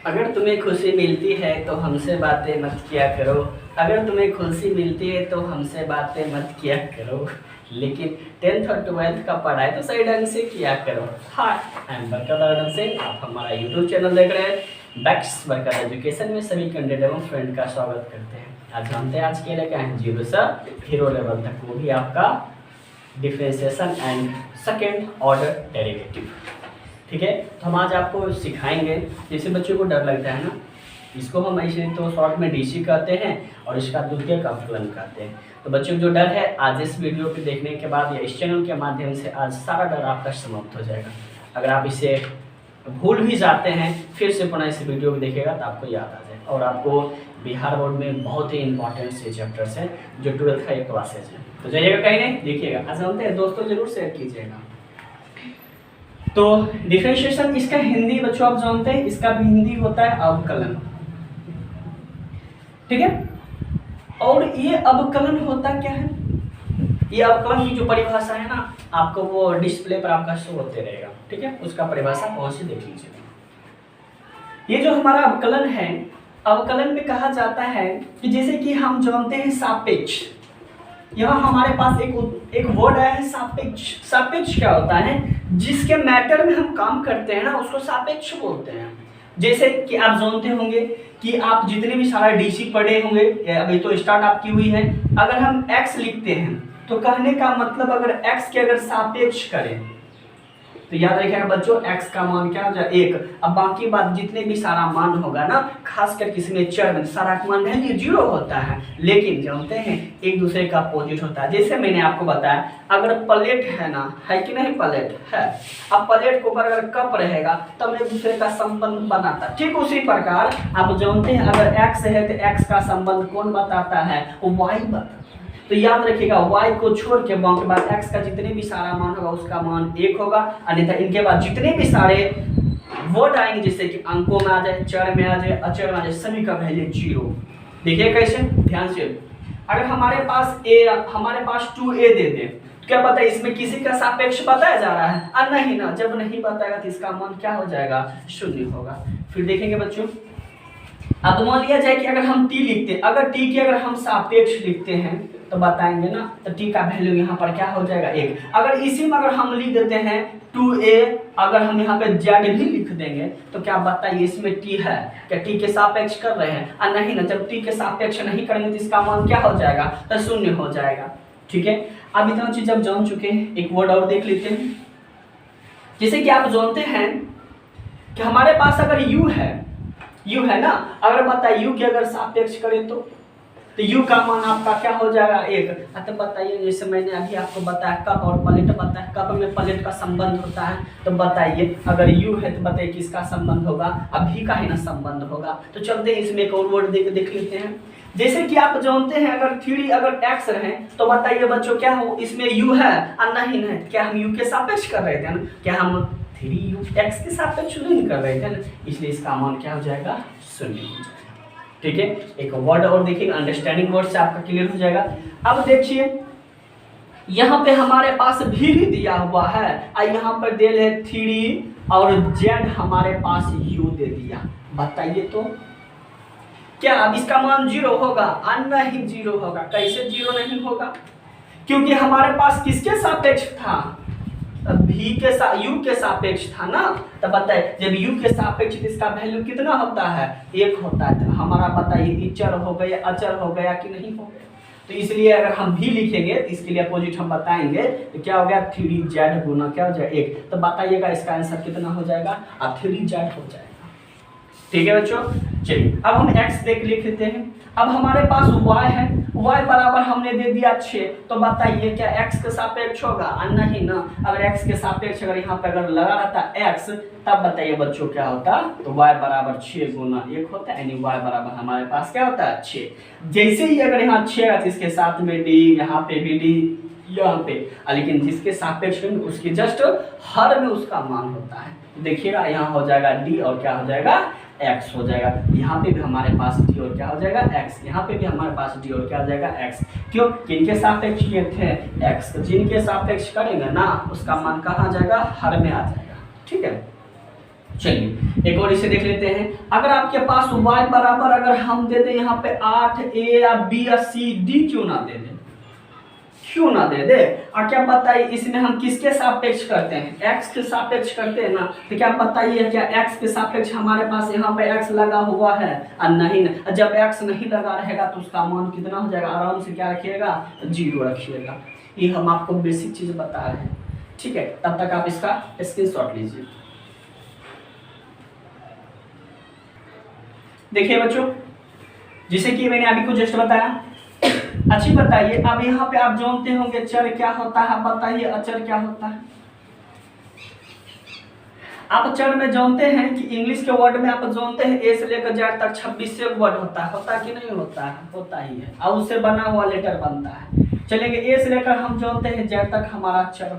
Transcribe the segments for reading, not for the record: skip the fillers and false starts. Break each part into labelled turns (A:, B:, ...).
A: अगर तुम्हें खुशी मिलती है तो हमसे बातें मत किया करो। अगर तुम्हें खुशी मिलती है तो हमसे बातें मत किया करो, लेकिन 10th और 12th का पढ़ाई तो सही ढंग से किया करो। हाय, आई एम बरकत आदम सिंह। आप हमारा यूट्यूब चैनल देख रहे हैं बैक्स बरकत एजुकेशन में सभी कैंडिडेट एवं फ्रेंड का स्वागत करते हैं। आज जानते हैं आज के लिए क्या है 0 से हीरो लेवल तक, वो भी आपका differentiation and second order derivative. ठीक है, तो हम आज आपको सिखाएंगे। जैसे बच्चों को डर लगता है ना, इसको हम ऐसे तो शॉर्ट में डीसी कहते हैं और इसका द्वितीयक अवकलन कहते हैं। तो बच्चों को जो डर है आज इस वीडियो को देखने के बाद या इस चैनल के माध्यम से आज सारा डर आपका समाप्त हो जाएगा। अगर आप इसे भूल भी जाते हैं फिर से पुनः इस वीडियो को देखिएगा तो आपको याद आ जाएगा। और आपको बिहार बोर्ड में बहुत ही इंपॉर्टेंट से चैप्टर्स हैं जो 12th का एक क्लासेज है, तो जाइएगा कहीं नहीं देखिएगा। आज जानते हैं दोस्तों, जरूर शेयर कीजिएगा। तो डिफरेंशिएशन इसका हिंदी बच्चों आप जानते हैं, इसका भी हिंदी होता है अवकलन। ठीक है, और ये अवकलन होता क्या है, ये अवकलन की जो परिभाषा है ना आपको वो डिस्प्ले पर आपका शो होते रहेगा। ठीक है, उसका परिभाषा पहुंच से देख लीजिए। ये जो हमारा अवकलन है, अवकलन में कहा जाता है कि जैसे कि हम जानते हैं सापेक्ष, यहाँ हमारे पास एक वर्ड आया है सापेक्ष। सापेक्ष क्या होता है, जिसके मैटर में हम काम करते हैं ना उसको सापेक्ष बोलते हैं। जैसे कि आप जानते होंगे कि आप जितने भी सारा डीसी पढ़े होंगे, अभी तो स्टार्ट आपकी हुई है, अगर हम x लिखते हैं तो कहने का मतलब अगर x के अगर सापेक्ष करें तो याद रखिएगा बच्चों x का मान क्या हो जाए 1। अब बाकी बात जितने भी सारा मान होगा ना, खासकर किसी चर में सारा मान वैल्यू 0 होता है, लेकिन जानते हैं एक दूसरे का अपोजिट होता है। जैसे मैंने आपको बताया अगर प्लेट है ना, है कि नहीं, प्लेट है, अब प्लेट के ऊपर अगर कप रहेगा तब एक दूसरे का संबंध बनाता है। ठीक उसी प्रकार आप जानते हैं अगर x है तो x का संबंध कौन बताता है, वो y बताता है। तो याद रखिएगा y को छोड़ के बाकी बाद x का जितने भी सारा मान होगा उसका मान 1 होगा, अन्यथा इनके बाद जितने भी सारे वर्ड आएंगे जैसे कि अंकों में आ जाए, चर में आ जाए, अचर में आ जाए, सभी का वैल्यू 0। देखिए कैसे, ध्यान से। अगर हमारे पास 2a दे दे तो क्या पता है इसमें किसी का सापेक्ष बताया जा रहा है, नहीं ना, जब नहीं बताएगा तो इसका मान क्या हो जाएगा, 0 होगा। फिर देखेंगे बच्चों, अब मान लिया जाए कि अगर हम t लिखते हैं, अगर t के अगर हम सापेक्ष लिखते हैं तो बताएंगे ना, तो t का वैल्यू यहाँ पर क्या हो जाएगा 1। अगर इसी में अगर हम लिख देते हैं 2a, अगर हम यहाँ पे z भी लिख देंगे तो क्या बताइए इसमें t है, क्या t के सापेक्ष कर रहे हैं, नहीं ना, जब t के सापेक्ष नहीं करेंगे तो इसका मान क्या हो जाएगा, तो 0 हो जाएगा। ठीक है, अब इतना चीज अब जान चुके हैं, एक वर्ड और देख लेते हैं। जैसे कि आप जानते हैं कि हमारे पास अगर u है ना, अगर बताइए u के अगर सापेक्ष करें तो u का मान आपका क्या हो जाएगा 1। तो बताइए जैसे मैंने अभी आपको बताया कप और प्लेट बताया, कप में प्लेट का संबंध होता है, तो बताइए अगर u है तो बताइए किसका संबंध होगा, अभी का ही ना संबंध होगा। तो चलते हैं इसमें एक और वर्ड देख लेते हैं। जैसे कि आप जानते हैं अगर 3 अगर x रहे तो बताइए बच्चों क्या हो, इसमें u है, नहीं, क्या हम u के सापेक्ष कर रहे थे ना, क्या हम 3u x के सापेक्ष नहीं कर रहे थे ना, इसलिए इसका मान क्या हो जाएगा, 0 हो जाएगा। ठीक है, एक वर्ड और देखिए, अंडरस्टैंडिंग वर्ड से आपका क्लियर हो जाएगा। अब देखिए यहाँ पे हमारे पास भी दिया हुआ है, यहाँ पर दे है 3 और z हमारे पास u दे दिया, बताइए तो क्या अब इसका मान 0 होगा, नहीं 0 होगा। कैसे 0 नहीं होगा, क्योंकि हमारे पास किसके सापेक्ष था, v के u के सापेक्ष था ना। तो बताइए जब u के सापेक्ष इसका वैल्यू कितना होता है, 1 होता है। तो हमारा बताइए चर हो गया, अचर हो गया कि नहीं हो गया। तो इसलिए अगर हम भी लिखेंगे तो इसके लिए अपोजिट हम बताएंगे तो क्या हो गया 3z गुना क्या हो जाएगा 1। तो बताइएगा इसका आंसर कितना हो जाएगा, 3z हो जाएगा। ठीक है बच्चों, चलिए अब हम x लिख लेते हैं। अब हमारे पास y है, y बराबर हमने दे दिया 6, तो बताइए क्या x के सापेक्ष होगा, नहीं ना। अगर x के सापेक्ष अगर यहाँ पे अगर लगा रहता x तब बताइए बच्चों क्या होता, तो y बराबर 6 गुना 1 होता है, यानी y बराबर हमारे पास क्या होता है 6। जैसे ही अगर यहाँ 6 है तो इसके साथ में d, यहाँ पे भी d, यहाँ पे, लेकिन जिसके सापेक्ष उसके जस्ट हर में उसका मान होता है। देखिएगा यहाँ हो जाएगा d और क्या हो जाएगा x हो जाएगा, यहाँ पे भी हमारे पास d और क्या हो जाएगा x, यहाँ पे भी हमारे पास d और क्या हो जाएगा x। क्यों, किनके सापेक्ष किए थे x, जिनके सापेक्ष करेंगे ना उसका मान कहाँ जाएगा, हर में आ जाएगा। ठीक है, चलिए एक और इसे देख लेते हैं। अगर आपके पास y बराबर अगर हम दे दें यहाँ पे 8a या b या c d क्यों ना दे दें, क्यों ना दे दे। और क्या बताइए इसमें हम किसके सापेक्ष करते हैं, x के सापेक्ष करते हैं ना। तो क्या बताइए क्या x के सापेक्ष हमारे पास यहाँ पे x लगा हुआ है और नहीं ना, जब x नहीं लगा रहेगा तो उसका मान कितना हो जाएगा, आराम से क्या रखिएगा 0 रखिएगा। ये हम आपको बेसिक चीज बता रहे हैं, ठीक है। तब तक आप इसका स्क्रीनशॉट लीजिए। देखिए बच्चों, जिसे कि मैंने अभी को जस्ट बताया, अच्छी बताइए। अब यहाँ पे आप जानते होंगे चर क्या होता है, बताइए अचर क्या होता है। आप चर में जानते हैं कि इंग्लिश के वर्ड में आप जानते हैं ए से लेकर जेड तक 26 वर्ड होता है कि नहीं होता है, होता ही है, और उससे बना हुआ लेटर बनता है। चलेंगे ए से लेकर हम जानते हैं जेड तक हमारा चर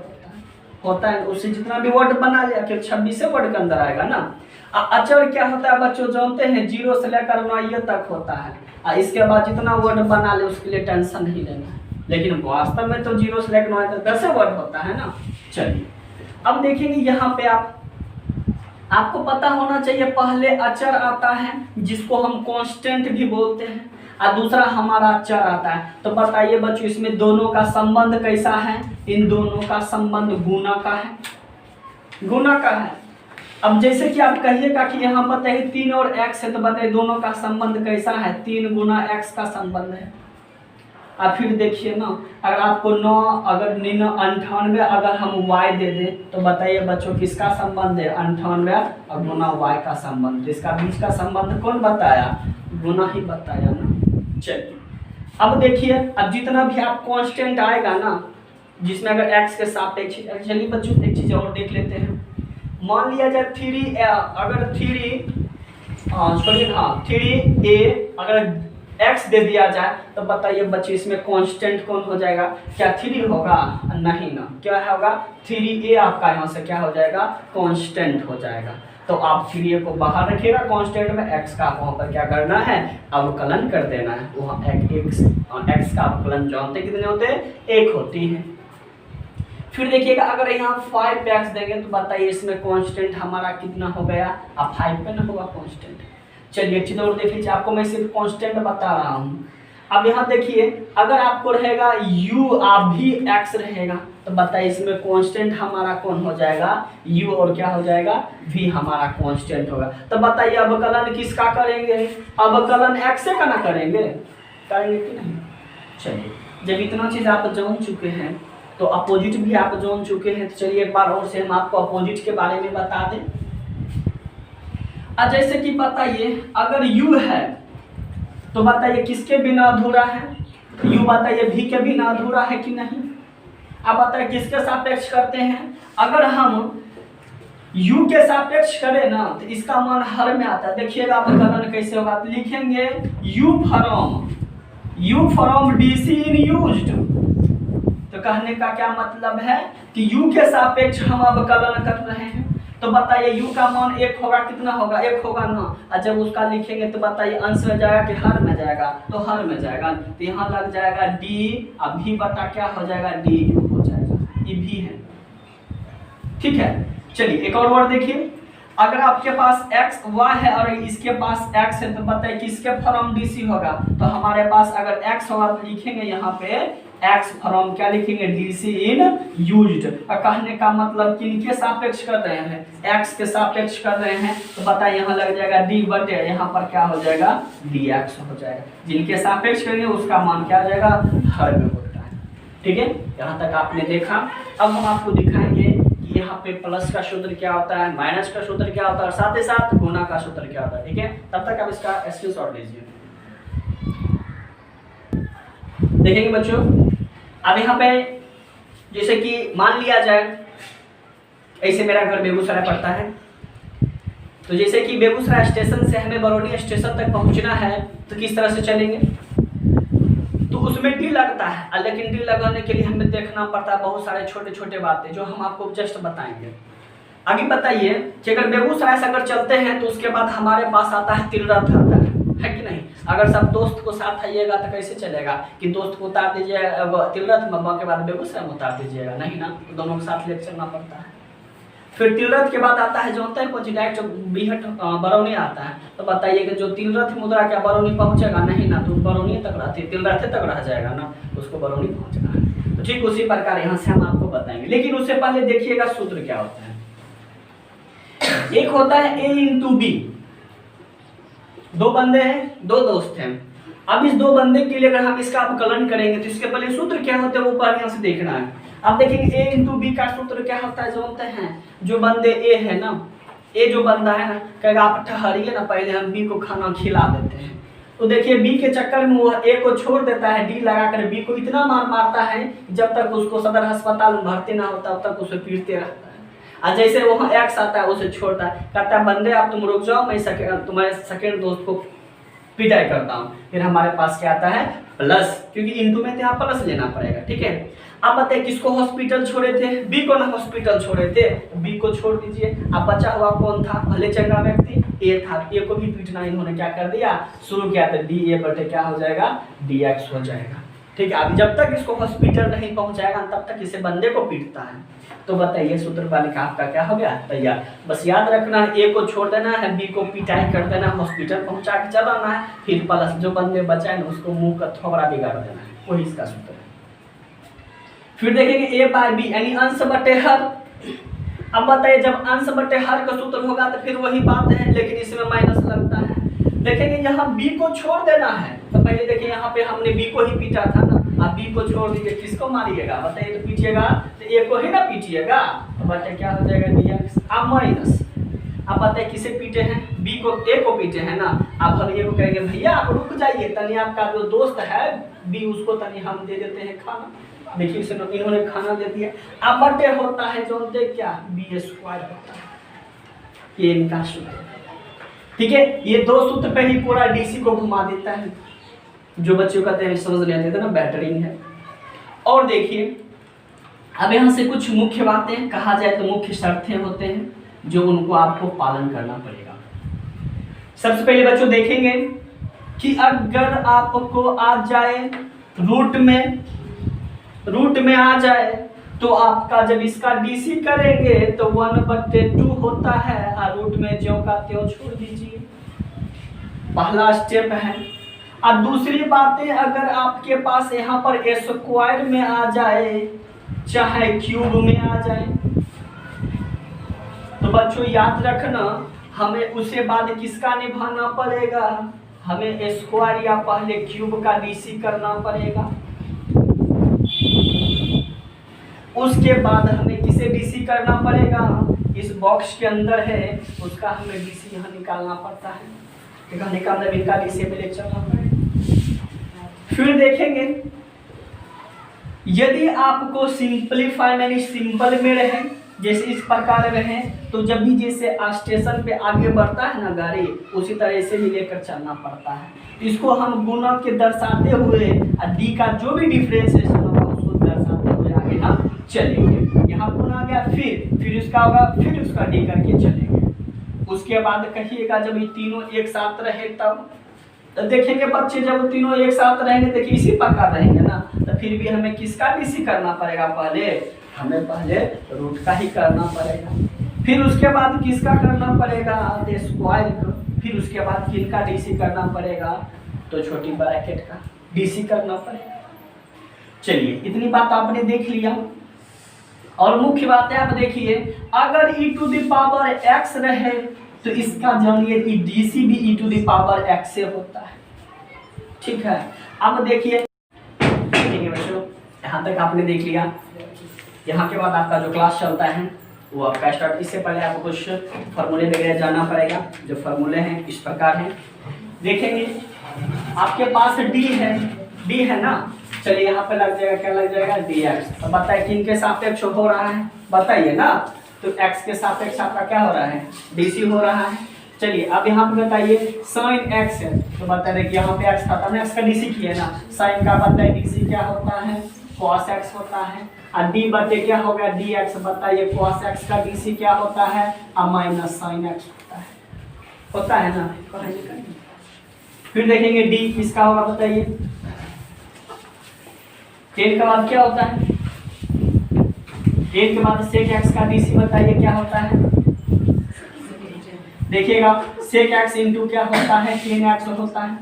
A: होता है, उससे जितना भी वर्ड बना लिया कि 26 वर्ड के अंदर आएगा ना। अचर क्या होता है बच्चों जानते हैं, 0 से लेकर 9 तक होता है, और इसके बाद जितना वर्ड बना ले उसके लिए टेंशन नहीं लेना है। लेकिन वास्तव में तो 0 से लेकर 9 तक 10 वर्ड होता है ना। चलिए अब देखेंगे यहाँ पे आपको पता होना चाहिए, पहले अचर आता है जिसको हम कांस्टेंट भी बोलते हैं, और दूसरा हमारा चर आता है। तो बताइए बच्चों इसमें दोनों का संबंध कैसा है, इन दोनों का संबंध गुना का है, गुना का है। अब जैसे कि आप कहिएगा कि यहाँ बताइए 3 और x है, तो बताइए दोनों का संबंध कैसा है, 3 गुना x का संबंध है। अब फिर देखिए ना, अगर आपको 9 अगर 98 अगर हम y दे दें तो बताइए बच्चों किसका संबंध है, 98 और गुना y का संबंध। इसका बीच का संबंध कौन बताया, गुना ही बताया ना। चलिए अब देखिए, अब जितना भी आप कांस्टेंट आएगा ना जिसमें अगर x के सापेक्ष, चलिए बच्चों एक चीज और देख लेते हैं। मान लिया जाए 3a अगर x दे दिया जाए तो बताइए बच्चे इसमें कांस्टेंट कौन हो जाएगा, क्या 3 होगा, नहीं ना, क्या होगा 3a आपका यहाँ से क्या हो जाएगा, कांस्टेंट हो जाएगा। तो आप 3a को बाहर रखिएगा, कांस्टेंट में x का वहाँ पर क्या करना है, अवकलन कर देना है। वहाँ x का अवकलन जानते कितने होते हैं, 1 होती है। फिर देखिएगा अगर यहाँ 5x देंगे तो बताइए इसमें कांस्टेंट हमारा कितना हो गया, अब 5 पे ना होगा कांस्टेंट। चलिए एक चीज और देख लीजिए, आपको मैं सिर्फ कांस्टेंट बता रहा हूँ। अब यहाँ देखिए अगर आपको रहेगा u आप भी x रहेगा तो बताइए इसमें कांस्टेंट हमारा कौन हो जाएगा, u और क्या हो जाएगा, v हमारा कांस्टेंट होगा। तो बताइए अवकलन किसका करेंगे, अवकलन x से का ना करेंगे कि नहीं। चलिए जब इतना चीज आप जान चुके हैं तो अपोजिट भी आप जान चुके हैं, तो चलिए एक बार और से हम आपको अपोजिट के बारे में बता दें। जैसे कि बताइए अगर u है तो बताइए किसके बिना अधूरा है, u बताइए v के बिना अधूरा है कि नहीं। अब बताइए किसके सापेक्ष करते हैं, अगर हम u के सापेक्ष करें ना तो इसका मान हर में आता है। देखिएगा अवकलन कैसे होगा, तो लिखेंगे u from dc in used. तो कहने का क्या मतलब है कि u के सापेक्ष हम अवकलन कर रहे हैं। तो बताइए u का मान 1 होगा, कितना होगा, 1 होगा ना। और जब उसका लिखेंगे तो बताइए अंश में जाएगा कि हर में जाएगा, तो हर में जाएगा। तो यहाँ लग जाएगा d और v बटा क्या हो जाएगा, du हो जाएगा, ये v है, ठीक है। चलिए एक और वर्ड देखिए, अगर आपके पास x y है और इसके पास x है तो बताइए किसके फ्रॉम dc होगा। तो हमारे पास अगर x होगा तो लिखेंगे यहाँ पे x फ्रॉम क्या लिखेंगे, dc इन यूज्ड। और कहने का मतलब किनके सापेक्ष कर रहे हैं, x के सापेक्ष कर रहे हैं। तो बताइए यहाँ लग जाएगा d बटे यहाँ पर क्या हो जाएगा, dx हो जाएगा। जिनके सापेक्ष करेंगे उसका मान क्या हो जाएगा, हर में होता है, ठीक है। यहाँ तक आपने देखा। अब हम आपको दिखाएंगे कि यहाँ पे प्लस का सूत्र क्या होता है, माइनस का सूत्र क्या होता है, और साथ ही साथ गुना का सूत्र क्या होता है, ठीक है। तब तक आप इसका स्क्रीनशॉट लीजिए। देखेंगे बच्चों, अब यहाँ पे जैसे कि मान लिया जाए ऐसे मेरा घर बेगूसराय पड़ता है, तो जैसे कि बेगूसराय स्टेशन से हमें बरौनी स्टेशन तक पहुंचना है तो किस तरह से चलेंगे, तो उसमें डी लगता है। लेकिन डी लगाने के लिए हमें देखना पड़ता है बहुत सारे छोटे छोटे बातें जो हम आपको जस्ट बताएंगे। आगे बताइए कि अगर बेगूसराय से अगर चलते हैं तो उसके बाद हमारे पास आता है तिलरथ आता है कि नहीं। अगर सब दोस्त को साथ आइएगा तो कैसे चलेगा कि दोस्त को उतार दीजिएगा तिलरथ में के बाद बेगूसराय में उतार दीजिएगा, नहीं ना, तो दोनों के साथ लेकर चलना पड़ता है। फिर तिलरथ के बाद आता है जो होता है डायरेक्ट जो बीहट बरौनी आता है। तो बताइए कि जो तिलरथ मुद्रा क्या बरौनी पहुंचेगा? नहीं ना, तो बरौनी तक रहती, तिलरथ तक रह जाएगा ना, उसको बरौनी पहुंचना है। तो ठीक उसी प्रकार यहाँ से हम आपको बताएंगे, लेकिन उससे पहले देखिएगा सूत्र क्या होता है। एक होता है A इंटू बी, दो बंदे हैं, दो दोस्त हैं। अब इस दो बंदे के लिए अगर हम इसका अवकलन करेंगे तो इसके पहले सूत्र क्या होता है वो बढ़िया से देखना है। अब देखेंगे A इंटू बी का सूत्र क्या होता है, जो होते हैं जो बंदे A है ना, A जो बंदा है ना, कहेगा आप ठहरिए ना, पहले हम B को खाना खिला देते हैं। तो देखिए B के चक्कर में वो A को छोड़ देता है, D लगाकर B को इतना मार मारता है जब तक उसको सदर अस्पताल में भर्ती ना होता तब तक उसे पीटते रहता है। और जैसे वहाँ X आता है उसे छोड़ता है, कहता है बंदे आप तुम रुक जाओ, मैं तुम्हारे सेकेंड दोस्त को पिटाई करता हूँ। फिर हमारे पास क्या आता है प्लस, क्योंकि इंटू में तो यहाँ प्लस लेना पड़ेगा, ठीक है। आप बताइए किसको हॉस्पिटल छोड़े थे? बी को ना हॉस्पिटल छोड़े थे, बी को छोड़ दीजिए। अब बचा हुआ कौन था? भले चंगा व्यक्ति ए था, ए को भी पीटना इन्होंने क्या कर दिया, शुरू किया, तो डी ए बटे क्या हो जाएगा, डी एक्स हो जाएगा, ठीक है। अब जब तक इसको हॉस्पिटल नहीं पहुंचाएगा तब तक इसे बंदे को पीटता है। तो बताइए सूत्र वाले का आपका क्या हो गया, तैयार। बस याद रखना है ए को छोड़ देना है, बी को पिटाई कर देना, हॉस्पिटल पहुंचा के चलाना है, फिर प्लस जो बंदे बचाए ना उसको मुंह का थोबड़ा बिगाड़ देना है, वही इसका सूत्र है। फिर देखेंगे ए बाय बी यानी अंश बटे हर। अब बताइए जब अंश बटे हर का सूत्र होगा तो फिर वही बात है, लेकिन इसमें माइनस लगता है। देखेंगे यहाँ बी को छोड़ देना है, तो पहले देखिए यहाँ पे हमने बी को ही पीटा था ना, अब बी को छोड़ दीजिए, किसको मारिएगा बताइए, तो पीटिएगा तो ए को ही ना पीटिएगा, तो बताइए क्या हो जाएगा dx। अब माइनस, अब बताइए किसे पीटे हैं, बी को, ए को पीटे हैं ना। अब हम ए को कहेंगे भैया आप रुक जाइए, तनी आपका जो दोस्त है बी उसको तनी हम दे देते हैं खाना। देखिए इन्होंने खाना दे दिया। अब बटे होता है जो क्या, बी स्क्वायर होता है, ये इनका सूत्र, ठीक है। ये दो सूत्र पे ही पूरा डीसी को घुमा देता है, जो बच्चों कहते हैं समझ नहीं आते थे ना, बैटरिंग है। और देखिए अब यहाँ से कुछ मुख्य बातें कहा जाए तो मुख्य शर्तें होते हैं जो उनको आपको पालन करना पड़ेगा। सबसे पहले बच्चों देखेंगे कि अगर आपको आ जाए रूट में आ जाए तो आपका जब इसका डीसी करेंगे तो 1/2 होता है, और रूट में ज्यों का त्यों छोड़ दीजिए, पहला स्टेप है। अब दूसरी बातें अगर आपके पास यहाँ पर स्क्वायर में आ जाए चाहे क्यूब में आ जाए तो बच्चों याद रखना हमें उसके बाद किसका निभाना पड़ेगा, हमें स्क्वायर या पहले क्यूब का डीसी करना पड़ेगा। उसके बाद हमें किसे डीसी करना पड़ेगा, इस बॉक्स के अंदर है उसका हमें डीसी यहाँ निकालना पड़ता है, निकालना इनका डीसी में ले चलना पड़ेगा। फिर देखेंगे यदि आपको सिंपलीफाई यानी सिंपल में रहे, जैसे इस प्रकार रहे, तो जब भी जैसे स्टेशन पे आगे बढ़ता है ना गाड़ी, उसी तरह से ही लेकर चलना पड़ता है। इसको हम गुणा के दर्शाते हुए डी का जो भी डिफरेंशिएशन होगा उसको दर्शाते हुए आगे हम चलेंगे। यहाँ गुण आ गया, फिर उसका होगा, फिर उसका डी करके चलेंगे। उसके बाद कहिएगा जब ये तीनों एक साथ रहे तब, तो देखेंगे बच्चे जब तीनों एक साथ रहेंगे, देखिए इसी प्रकार रहेंगे ना, तो फिर भी हमें किसका डीसी करना पड़ेगा, हमें पहले रूट का ही करना पड़ेगा, फिर उसके बाद किसका करना पड़ेगा, स्क्वायर का, फिर उसके बाद किसका डीसी करना पड़ेगा, तो छोटी ब्रैकेट का डीसी करना पड़ेगा। चलिए इतनी बात आपने देख लिया। और मुख्य बात है आप देखिए, अगर e⁻x रहे तो इसका जानिए डीसी भी e⁻x से होता है, ठीक है। अब देखिए बच्चों यहाँ तक आपने देख लिया, यहाँ के बाद आपका जो क्लास चलता है वो आपका स्टार्ट। इससे पहले आपको कुछ फार्मूले वगैरह जानना पड़ेगा, जो फार्मूले हैं इस प्रकार हैं। देखेंगे आपके पास डी है ना, चलिए यहाँ पे लग जाएगा, क्या लग जाएगा, dx। तो बताइए किन के सापेक्ष हो रहा है, बताइए ना, तो x के सापेक्ष आपका क्या हो रहा है, डीसी हो रहा है। चलिए अब यहाँ पे बताइए sin x है, तो बताइए कि यहाँ पे x था, हमने x का डीसी किया ना, sin का बताइए डीसी क्या होता है, cos x होता है, और d बटे क्या हो गया dx, बताइए cos x का डीसी क्या होता है, माइनस sin x होता है ना। फिर देखेंगे d किसका होगा बताइए, 10 का बाद क्या होता है, टेन के बाद सेक एक्स का डीसी बताइए क्या होता है। देखिएगा सेक एक्स इंटू क्या होता है, टेन एक्स होता है।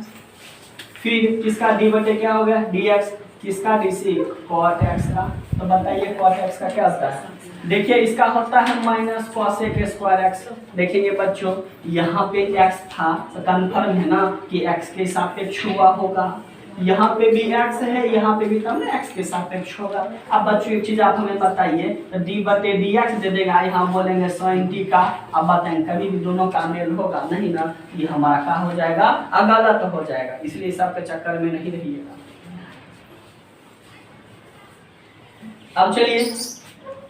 A: फिर किसका डी बटे क्या हो गया, डी एक्स, किसका डीसी, कॉट एक्स का। तो बताइए कॉट एक्स का क्या होता है। देखिए इसका होता है माइनस कॉसेक स्क्वायर एक्स। देखिए बच्चों यहाँ पे एक्स था तो कन्फर्म है ना कि एक्स के सापेक्ष हुआ होगा, यहाँ पे भी एक्स है, यहाँ पे भी तब ना एक्स के सापेक्ष होगा। अब बच्चों एक चीज आप हमें बताइए, तो डी बटे डी एक्स दे देगा, यहाँ बोलेंगे साइन टी का। अब बताएं कभी भी दोनों का मेल होगा नहीं ना, ये हमारा क्या हो जाएगा, गलत हो जाएगा, इसलिए सबके चक्कर में नहीं रहिएगा। अब चलिए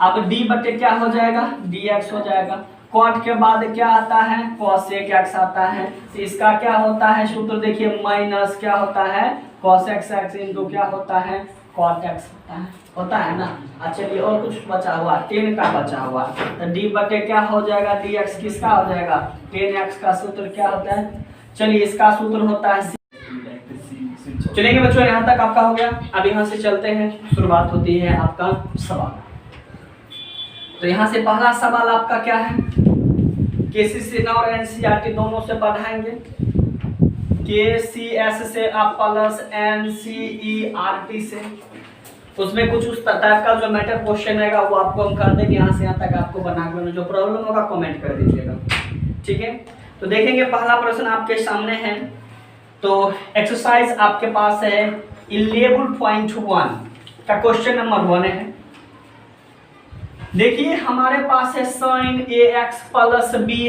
A: अब डी बटे क्या हो जाएगा, डी एक्स हो जाएगा। कॉट के बाद क्या आता है, कॉसेक एक्स आता है। तो इसका क्या होता है सूत्र देखिए, माइनस क्या होता है, कॉसेक एक्स इंटू क्या होता है, कॉट एक्स होता है ना। अच्छा चलिए और कुछ बचा हुआ, टेन का बचा हुआ, तो डी बटे क्या हो जाएगा, डी एक्स किसका हो जाएगा, टेन एक्स का सूत्र क्या होता है। चलिए इसका सूत्र होता है, चलेंगे बच्चों यहाँ तक आपका हो गया। अब यहाँ से चलते हैं, शुरुआत होती है आपका सवाल। तो यहाँ से पहला सवाल आपका क्या है, केसीसी और एनसीईआरटी दोनों से पढ़ाएंगे। केसीएस से आप प्लस एनसीईआरटी से, उसमें कुछ उस टाइप का जो मैटर क्वेश्चन आएगा वो आपको हम कर देंगे। यहाँ से यहाँ तक आपको बना के जो प्रॉब्लम होगा कमेंट कर दीजिएगा, ठीक है। तो देखेंगे पहला प्रश्न आपके सामने है। तो एक्सरसाइज आपके पास है 11.1 का क्वेश्चन नंबर 1 है। देखिए हमारे पास है साइन ए एक्स प्लस बी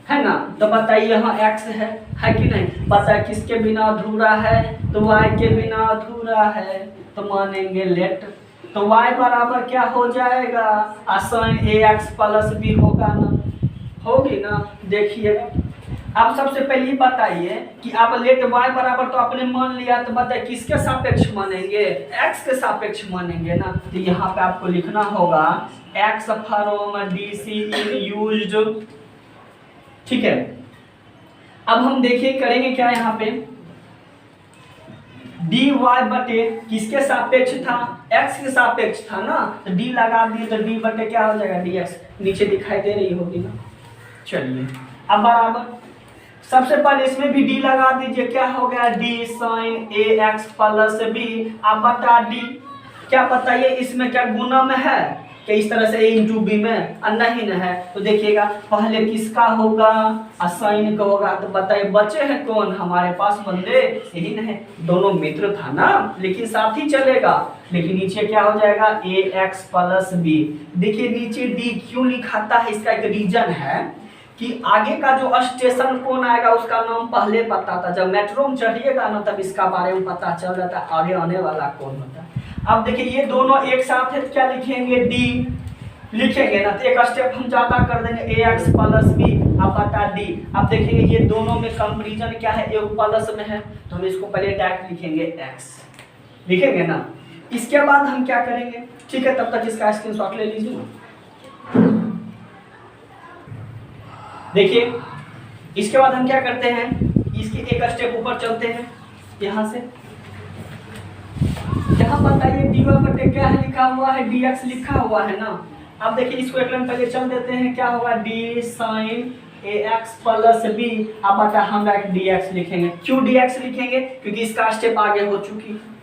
A: है ना। तो बताइए यहाँ एक्स है कि नहीं, पता है किसके बिना अधूरा है, तो वाई के बिना अधूरा है, तो मानेंगे लेट। तो वाई बराबर क्या हो जाएगा, साइन ए एक्स प्लस बी होगा ना, होगी ना। देखिएगा आप सबसे पहले बताइए कि आप लेट y बराबर तो आपने मान लिया, तो बताइए किसके सापेक्ष मानेंगे, x के सापेक्ष मानेंगे ना। तो यहाँ पे आपको लिखना होगा x from DC in used, ठीक है। अब हम देखिए करेंगे क्या, यहाँ पे dy बटे किसके सापेक्ष था, x के सापेक्ष था ना, तो d लगा दिए तो d बटे क्या हो जाएगा, dx, नीचे दिखाई दे रही होगी ना। चलिए अब बराबर सबसे पहले इसमें भी d लगा दीजिए, क्या हो गया, d साइन ए एक्स प्लस बी। आप बता d क्या बताइए, इसमें क्या गुणम है कि इस तरह से a इंटू बी में, नहीं न है। तो देखिएगा पहले किसका होगा, साइन का होगा। तो बताइए बचे हैं कौन हमारे पास बंदे, यही न है, दोनों मित्र था ना, लेकिन साथ ही चलेगा। लेकिन नीचे क्या हो जाएगा, ए एक्स प्लस बी। देखिए नीचे d क्यों लिखाता है, इसका एक रीजन है कि आगे का जो स्टेशन कौन आएगा उसका नाम पहले पता था। जब मेट्रो में चढ़िएगा ना तब इसका बारे में पता चल जाता है आगे आने वाला कौन होता है। अब देखिए ये दोनों एक साथ है तो क्या लिखेंगे, डी लिखेंगे ना, तो एक स्टेप हम ज्यादा कर देंगे, ए एक्स प्लस बी। अब बता डी, अब देखेंगे ये दोनों में कंपेरिजन क्या है, एक प्लस में है, तो हम इसको पहले डायरेक्ट लिखेंगे एक्स, लिखेंगे ना। इसके बाद हम क्या करेंगे, ठीक है, तब तक इसका स्क्रीनशॉट ले लीजिए। देखिए इसके बाद हम क्या करते हैं, इसके एक स्टेप ऊपर चलते हैं। यहाँ से यहाँ बताइए dy बटे क्या है लिखा हुआ है, dx लिखा हुआ है ना। अब देखिए इसको एक लाइन पहले चल देते हैं, क्या होगा, d साइन ए एक्स प्लस बी। अब बता हम dx लिखेंगे, क्यों dx लिखेंगे, क्योंकि इसका स्टेप आगे हो चुकी है।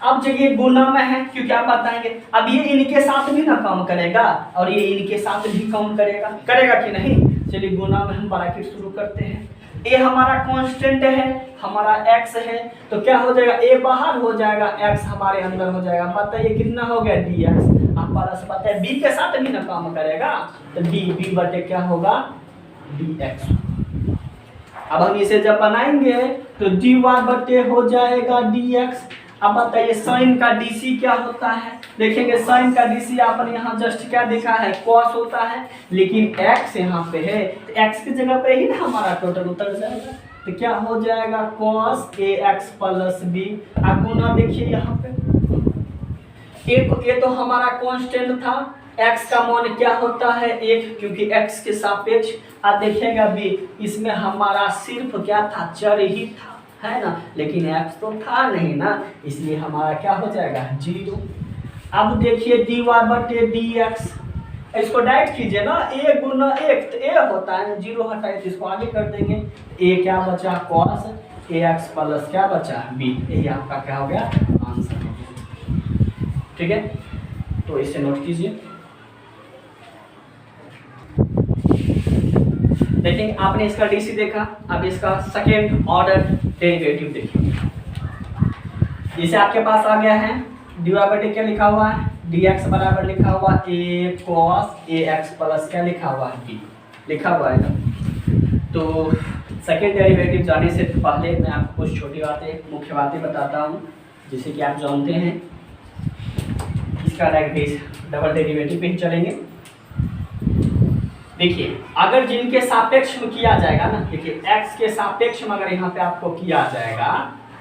A: अब जगह गुना में है, क्योंकि आप बताएंगे अब ये इनके साथ भी ना काम करेगा और ये इनके साथ भी काम करेगा, करेगा कि नहीं। चलिए गुना में हम ब्रैकेट शुरू करते हैं। ए हमारा कांस्टेंट है, हमारा x है, तो क्या हो जाएगा, ए बाहर हो जाएगा, x हमारे अंदर हो जाएगा। बताइए कितना हो गया, dx। आप पारा से बताइए b के साथ भी ना काम करेगा, तो b बटे क्या होगा, dx। अब हम इसे जब बनाएंगे तो dy बटे हो जाएगा dx। अब बताइए साइन का डीसी क्या होता है, देखेंगे साइन का डीसी आपने यहाँ जस्ट क्या देखा है, कॉस होता है, लेकिन x यहाँ पे है तो x की जगह पे ही ना हमारा टोटल उतर जाएगा। तो क्या हो जाएगा, cos A x plus B. अब गुना देखिए यहाँ पे, ये तो हमारा कांस्टेंट था, x का मान क्या होता है, 1, क्योंकि x के सापेक्ष। अब देखिएगा b, इसमें हमारा सिर्फ क्या था, चर ही था, है ना, लेकिन x तो था नहीं ना, इसलिए हमारा क्या हो जाएगा, 0। अब देखिए dy बटे dx, इसको डायरेक्ट कीजिए ना, a गुना 1, तो a होता है, 0 हटाए तो इसको आगे कर देंगे, a क्या बचा cos ax प्लस क्या बचा b, यही आपका क्या हो गया आंसर हो गया। ठीक है, तो इसे नोट कीजिए। देखिए आपने इसका डीसी देखा, अब इसका सेकेंड ऑर्डर डेरिवेटिव देखिए। जैसे आपके पास आ गया है dy बटे क्या लिखा हुआ है dx बराबर लिखा हुआ a cos ax प्लस क्या लिखा हुआ है b लिखा हुआ है ना। तो सेकेंड डेरिवेटिव जाने से पहले मैं आपको कुछ छोटी बातें मुख्य बातें बताता हूँ, जिसे कि आप जानते हैं। इसका डायरेक्ट डबल डेरिवेटिव पे ही चलेंगे। देखिए अगर जिनके सापेक्ष में किया जाएगा ना, देखिए x के सापेक्ष में अगर यहाँ पे आपको किया जाएगा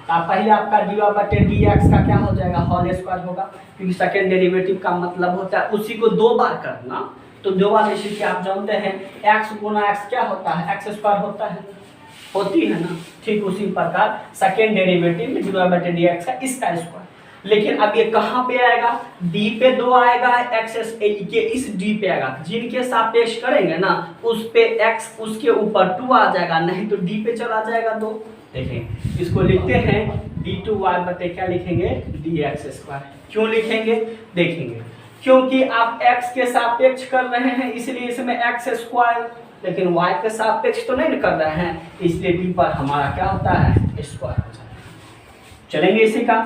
A: तो पहले आपका dy बटे dx का क्या हो जाएगा होल स्क्वायर होगा, क्योंकि सेकेंड डेरिवेटिव का मतलब होता है उसी को 2 बार करना। तो 2 बार जैसे कि आप जानते हैं x गुना x क्या होता है x स्क्वायर होता है, होती है ना। ठीक उसी प्रकार सेकेंड डेरिवेटिव में dy बटे dx का इसका स्क्वायर। लेकिन अब ये कहाँ पे आएगा, d पे 2 आएगा, x के इस d पे आएगा, जिनके सापेक्ष करेंगे ना उस पे x उसके ऊपर 2 आ जाएगा, नहीं तो d पे चला जाएगा 2। देखें इसको लिखते हैं d2y बटे क्या लिखेंगे dx स्क्वायर। क्यों लिखेंगे देखेंगे, क्योंकि आप x के सापेक्ष कर रहे हैं इसलिए इसमें x स्क्वायर, लेकिन y के सापेक्ष तो नहीं कर रहे हैं, इसलिए d पर हमारा क्या होता है स्क्वायर हो जाता है। चलेंगे इसी का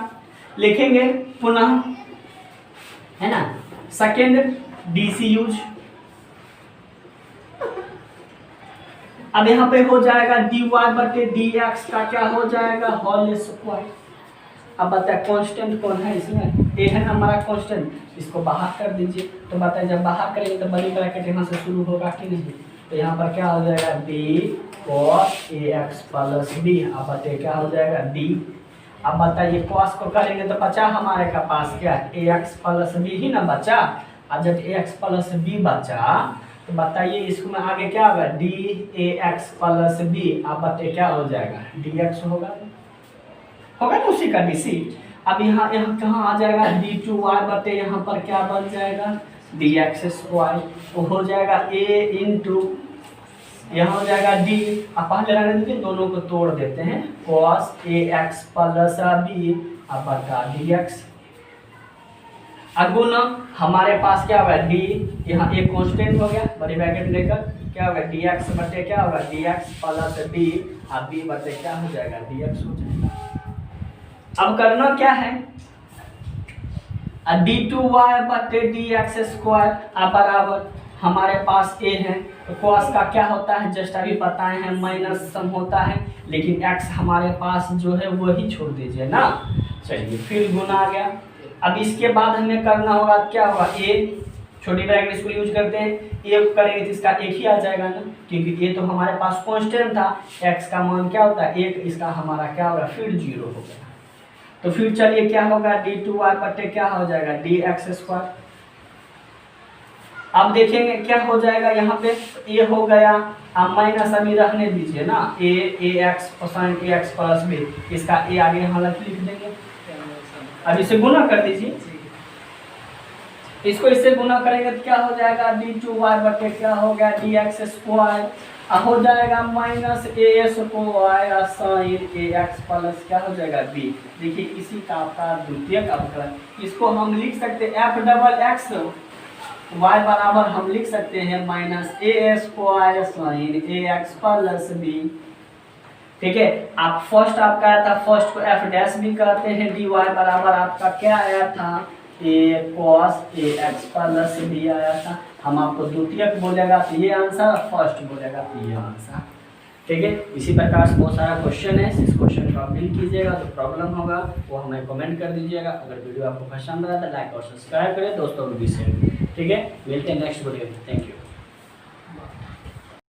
A: लिखेंगे पुनः, है ना। सेकेंड डीसी यूज, अब यहाँ पे हो जाएगा dy बटे dx का क्या हो जाएगा होल स्क्वायर। अब बताए कांस्टेंट कौन है इसमें, a है ना हमारा कांस्टेंट, इसको बाहर कर दीजिए। तो बताए जब बाहर करेंगे तो बड़ी ब्रैकेट यहाँ से शुरू होगा कि नहीं, तो यहाँ पर क्या हो जाएगा d cos ax plus b, अब बताए क्या हो जाएगा d। अब बताइए cos को करेंगे तो बचा हमारे का पास क्या ax प्लस b ही ना बचा, और जब ax प्लस b बचा तो बताइए इसको में आगे क्या होगा dAx प्लस b, अब बताइए क्या हो जाएगा dx होगा ना उसी का dc। अब यहाँ कहाँ आ जाएगा d2y बटे यहाँ पर क्या बन जाएगा dx स्क्वायर, तो हो जाएगा a इंटू यहाँ हो जाएगा d। अब पहले रहने दीजिए, दोनों को तोड़ देते हैं, cos ax प्लस b अब बता dx। अगुना हमारे पास क्या होगा d, यहाँ एक कांस्टेंट हो गया बड़ी ब्रैकेट लेकर, क्या होगा dx बटे क्या होगा dx प्लस b, अब b बटे क्या हो जाएगा dx हो जाएगा। अब करना क्या है, d2y बटे dx स्क्वायर अब बराबर हमारे पास a है, तो cos का क्या होता है जस्ट अभी बताए हैं माइनस सम होता है, लेकिन x हमारे पास जो है वही छोड़ दीजिए ना। चलिए फिर गुना आ गया। अब इसके बाद हमें करना होगा क्या होगा a, छोटी ब्रैकेट इसको यूज करते हैं, a करेंगे तो इसका 1 ही आ जाएगा ना, क्योंकि a तो हमारे पास कांस्टेंट था, x का मान क्या होता है 1, इसका हमारा क्या होगा फिर 0 हो गया। तो फिर चलिए क्या होगा d2y बटे क्या हो जाएगा dx स्क्वायर। अब देखेंगे क्या हो जाएगा, यहाँ पे a हो गया, अब माइनस अभी रहने दीजिए ना, ax cosine ax plus b, इसका a आगे यहाँ लिख देंगे। अब इसे गुना कर दीजिए, इसको इससे गुना करेंगे तो क्या हो जाएगा d2y बटे क्या हो गया dx स्क्वायर, हो जाएगा minus a square sine ax plus क्या हो जाएगा b। देखिए इसी का आपका द्वितीयक अवकलन, इसको हम लिख सकते हैं f डबल x y बराबर हम लिख सकते हैं minus a square sine ax plus b। ठीक है, आप फर्स्ट आपका आया था, फर्स्ट को f डैश भी कहते हैं, dy बराबर आपका क्या आया था a cos ax plus b आया था। हम आपको द्वितीयक बोलेगा तो ये आंसर, फर्स्ट बोलेगा तो ये आंसर। ठीक है, इसी प्रकार से बहुत सारा क्वेश्चन है, इस क्वेश्चन को आप फिल कीजिएगा तो प्रॉब्लम होगा वो हमें कमेंट कर दीजिएगा। अगर वीडियो आपको पसंद आया तो लाइक और सब्सक्राइब करें, दोस्तों को भी शेयर। ठीक है, मिलते हैं नेक्स्ट वीडियो में, थैंक यू।